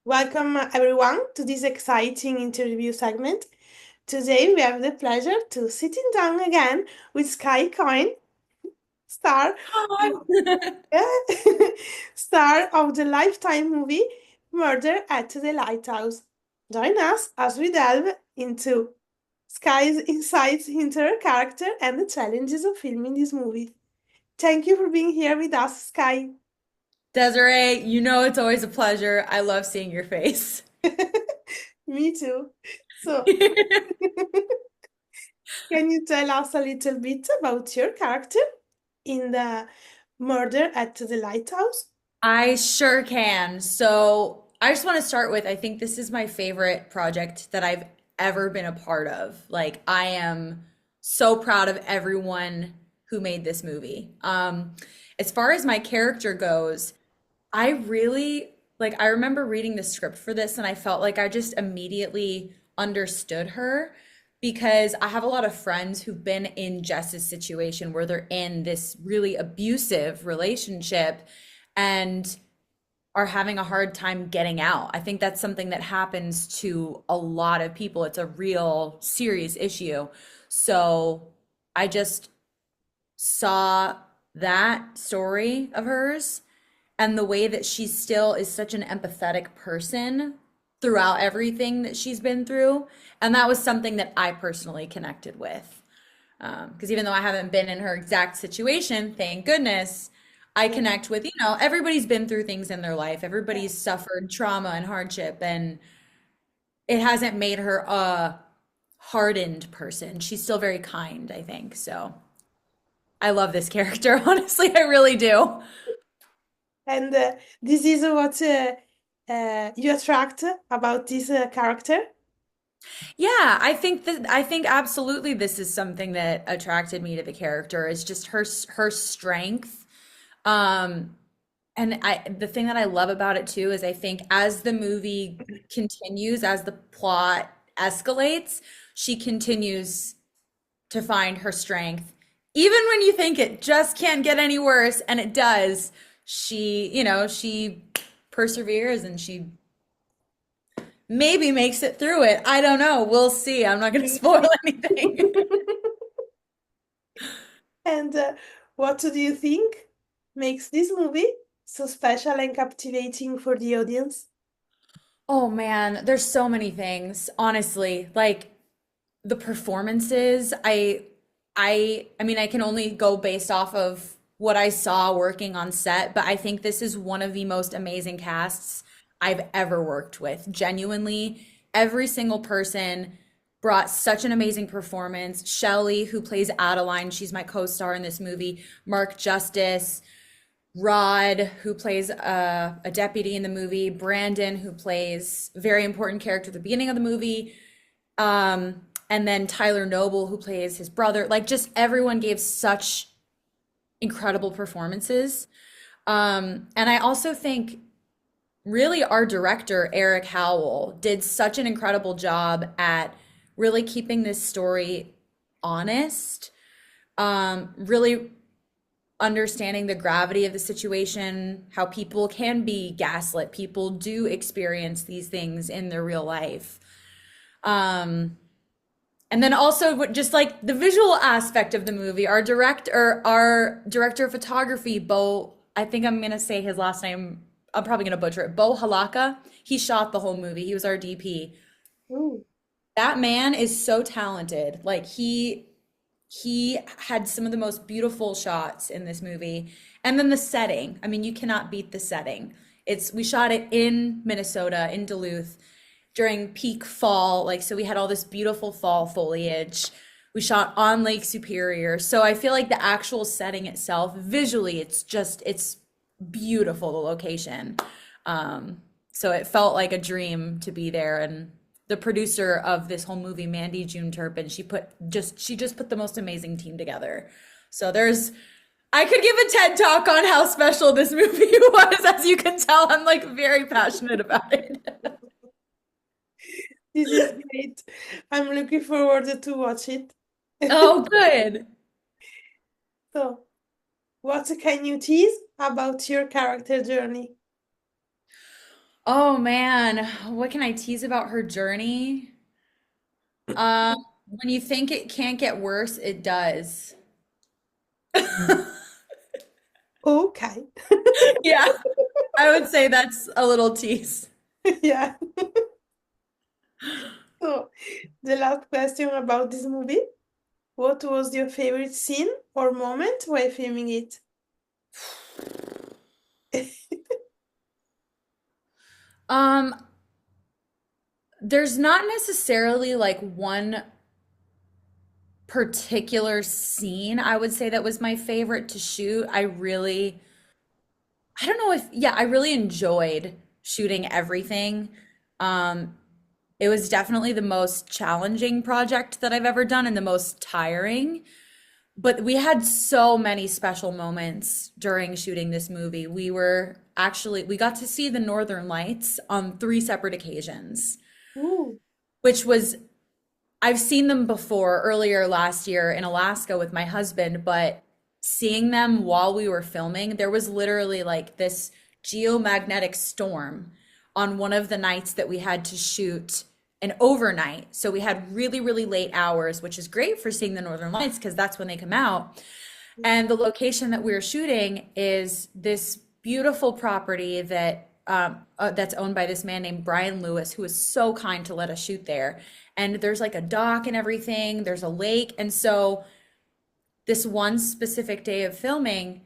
Welcome everyone to this exciting interview segment. Today we have the pleasure to sitting down again with Skye Coyne, star Hi. star of the Lifetime movie Murder at the Lighthouse. Join us as we delve into Skye's insights into her character and the challenges of filming this movie. Thank you for being here with us, Skye. Desiree, you know it's always a pleasure. I love seeing your face. Me too. So, can you tell us a little bit about your character in the Murder at the Lighthouse? I sure can. So, I just want to start with I think this is my favorite project that I've ever been a part of. Like, I am so proud of everyone who made this movie. As far as my character goes, I really I remember reading the script for this and I felt like I just immediately understood her because I have a lot of friends who've been in Jess's situation where they're in this really abusive relationship and are having a hard time getting out. I think that's something that happens to a lot of people. It's a real serious issue. So I just saw that story of hers and the way that she still is such an empathetic person throughout everything that she's been through. And that was something that I personally connected with. Because even though I haven't been in her exact situation, thank goodness, I Yeah, connect with, everybody's been through things in their life. Everybody's suffered trauma and hardship, and it hasn't made her a hardened person. She's still very kind, I think. So I love this character, honestly, I really do. and this is what you attract about this character. Yeah, I think absolutely this is something that attracted me to the character is just her strength. Um and the thing that I love about it too is I think as the movie continues, as the plot escalates, she continues to find her strength. Even when you think it just can't get any worse, and it does, she perseveres and she maybe makes it through it. I don't know. We'll see. I'm not going to spoil anything. And what do you think makes this movie so special and captivating for the audience? Oh man, there's so many things, honestly. Like the performances, I mean, I can only go based off of what I saw working on set, but I think this is one of the most amazing casts I've ever worked with. Genuinely, every single person brought such an amazing performance. Shelley, who plays Adeline, she's my co-star in this movie. Mark Justice, Rod, who plays a deputy in the movie, Brandon, who plays a very important character at the beginning of the movie, and then Tyler Noble, who plays his brother. Like, just everyone gave such incredible performances. And I also think really our director, Eric Howell, did such an incredible job at really keeping this story honest, really understanding the gravity of the situation, how people can be gaslit. People do experience these things in their real life. Um, and then also just like the visual aspect of the movie, our director of photography, Bo, I think I'm gonna say his last name, I'm probably gonna butcher it, Bo Halaka. He shot the whole movie. He was our DP. Ooh. That man is so talented. Like he had some of the most beautiful shots in this movie. And then the setting. I mean, you cannot beat the setting. It's we shot it in Minnesota, in Duluth, during peak fall. Like so we had all this beautiful fall foliage. We shot on Lake Superior. So I feel like the actual setting itself, visually, it's beautiful, the location. So it felt like a dream to be there. And the producer of this whole movie, Mandy June Turpin, she just put the most amazing team together. So I could give a TED talk on how special this movie was. As you can tell, I'm like very passionate about it. This is great. I'm looking forward to watch it. Oh, good. So, what can you tease about your character journey? Oh man, what can I tease about her journey? When you think it can't get worse, it does. Okay. Yeah, I would say that's a little tease. Yeah. So, the last question about this movie. What was your favorite scene or moment while filming it? Um, there's not necessarily like one particular scene I would say that was my favorite to shoot. I don't know if, yeah, I really enjoyed shooting everything. Um, it was definitely the most challenging project that I've ever done and the most tiring. But we had so many special moments during shooting this movie. We got to see the Northern Lights on three separate occasions, Ooh, which was I've seen them before earlier last year in Alaska with my husband, but seeing them while we were filming, there was literally like this geomagnetic storm on one of the nights that we had to shoot an overnight. So we had really, really late hours, which is great for seeing the Northern Lights because that's when they come out. And the location that we were shooting is this beautiful property that's owned by this man named Brian Lewis, who was so kind to let us shoot there. And there's like a dock and everything. There's a lake, and so this one specific day of filming,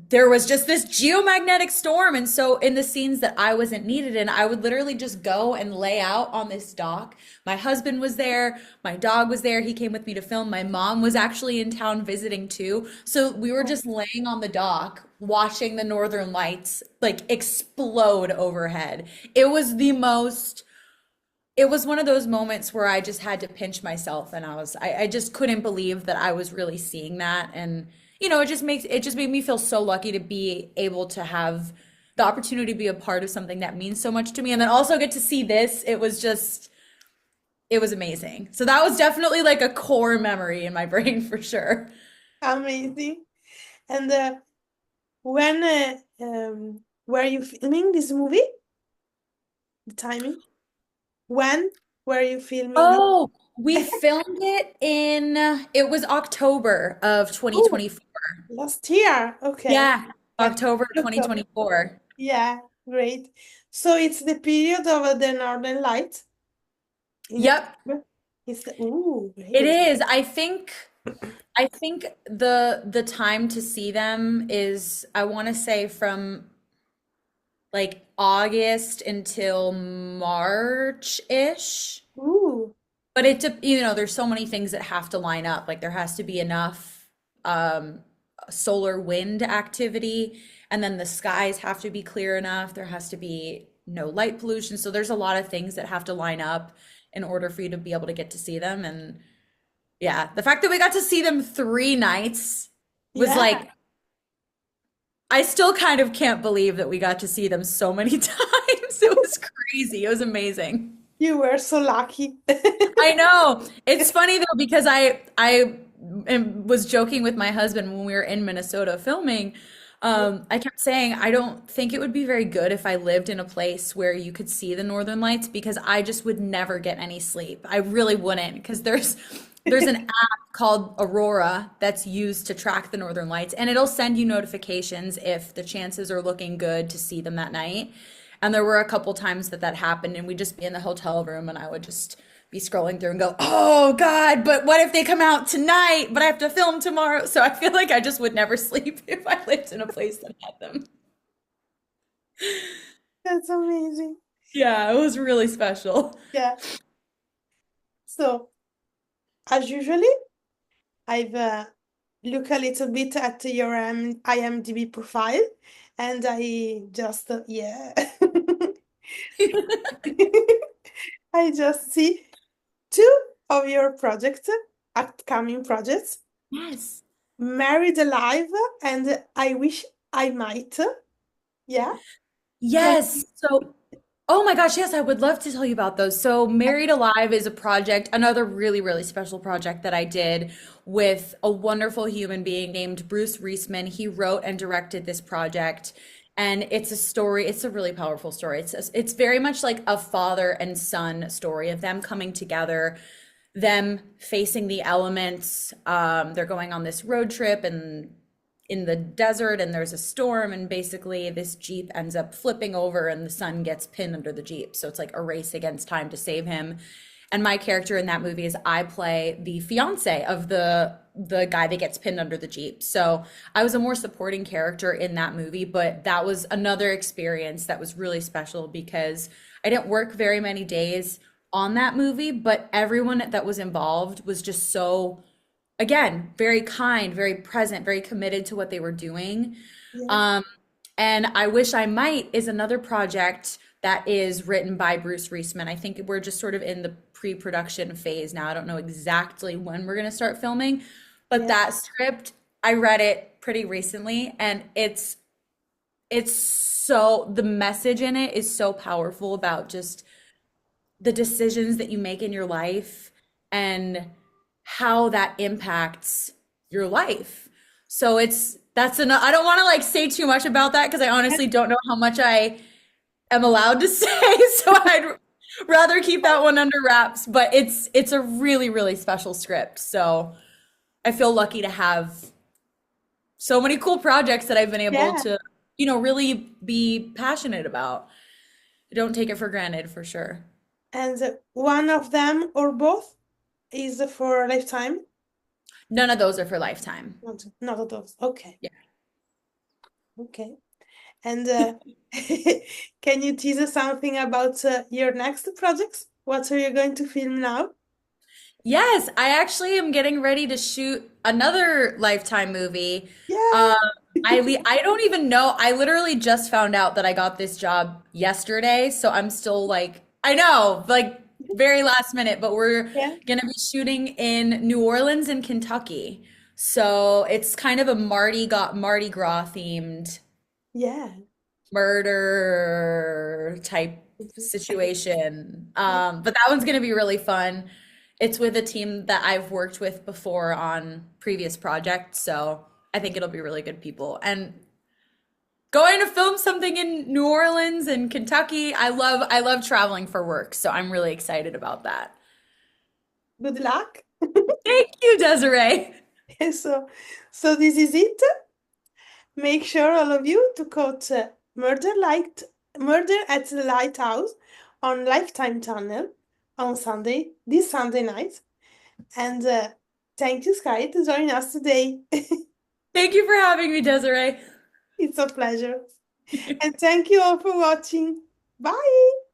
there was just this geomagnetic storm. And so in the scenes that I wasn't needed in, I would literally just go and lay out on this dock. My husband was there, my dog was there, he came with me to film. My mom was actually in town visiting too. So we were just laying on the dock watching the Northern Lights like explode overhead. It was the most it was one of those moments where I just had to pinch myself and I just couldn't believe that I was really seeing that. And it just made me feel so lucky to be able to have the opportunity to be a part of something that means so much to me and then also get to see this. It was amazing. So that was definitely like a core memory in my brain for sure. amazing. And when were you filming this movie? The timing? When were you filming Oh, we it? filmed it was October of Oh, 2024. last year. Okay. Yeah, At October October. 2024. Yeah, great. So it's the period of the Northern Lights in Yep, October. Ooh, it great. is. I think the time to see them is I want to say from like August until March-ish. Ooh, But there's so many things that have to line up. Like there has to be enough um solar wind activity, and then the skies have to be clear enough. There has to be no light pollution. So there's a lot of things that have to line up in order for you to be able to get to see them. And yeah, the fact that we got to see them 3 nights was yeah, like, I still kind of can't believe that we got to see them so many times. It was crazy. It was amazing. you were so lucky. I know. It's funny though because was joking with my husband when we were in Minnesota filming. I kept saying I don't think it would be very good if I lived in a place where you could see the Northern Lights because I just would never get any sleep. I really wouldn't because there's an app called Aurora that's used to track the Northern Lights, and it'll send you notifications if the chances are looking good to see them that night. And there were a couple times that happened, and we'd just be in the hotel room, and I would just be scrolling through and go, "Oh God, but what if they come out tonight? But I have to film tomorrow." So I feel like I just would never sleep if I lived in a place that had them. That's amazing. Yeah, it was really special. Yeah. So, as usually, I've looked a little bit at your IMDb profile, and I just, yeah. I just see two of your projects, upcoming projects, Yes. Married Alive and I Wish I Might. Yeah. Can Yes. So, oh my gosh, yes, I would love to tell you about those. So, Married Alive is a project, another really, really special project that I did with a wonderful human being named Bruce Reisman. He wrote and directed this project. And it's a story, it's a really powerful story. It's very much like a father and son story of them coming together, them facing the elements. They're going on this road trip and in the desert, and there's a storm, and basically this Jeep ends up flipping over and the son gets pinned under the Jeep. So it's like a race against time to save him. And my character in that movie is I play the fiance of the guy that gets pinned under the Jeep. So I was a more supporting character in that movie, but that was another experience that was really special because I didn't work very many days on that movie, but everyone that was involved was just so, again, very kind, very present, very committed to what they were doing. Yeah. Um, and I Wish I Might is another project that is written by Bruce Reisman. I think we're just sort of in the pre-production phase now. I don't know exactly when we're going to start filming, but Yeah. that script, I read it pretty recently, and it's so, the message in it is so powerful about just the decisions that you make in your life and how that impacts your life. So that's enough. I don't want to like say too much about that because I honestly don't know how much I am allowed to say. So I'd rather keep that one under wraps, but it's a really, really special script. So I feel lucky to have so many cool projects that I've been able Yeah. to, really be passionate about. I don't take it for granted for sure. And one of them or both is for a lifetime? None of those are for Lifetime. Not of those. Okay. Yeah. Okay. And can you tease us something about your next projects? What are you going to film now? Yes, I actually am getting ready to shoot another Lifetime movie. Yeah. Um, I don't even know. I literally just found out that I got this job yesterday, so I'm still like, I know, like very last minute, but we're Yeah. gonna be shooting in New Orleans and Kentucky. So it's kind of a Mardi Gras themed Yeah. murder type situation. But that one's gonna be really fun. It's with a team that I've worked with before on previous projects, so I think it'll be really good people. And going to film something in New Orleans and Kentucky, I love traveling for work, so I'm really excited about that. Good luck. Thank you, Desiree. So, so this is it. Make sure all of you to quote Murder at the Lighthouse on Lifetime channel on Sunday, this Sunday night. And thank you, Sky, to join us today. Thank you for having me, Desiree. It's a pleasure. And thank you all for watching. Bye.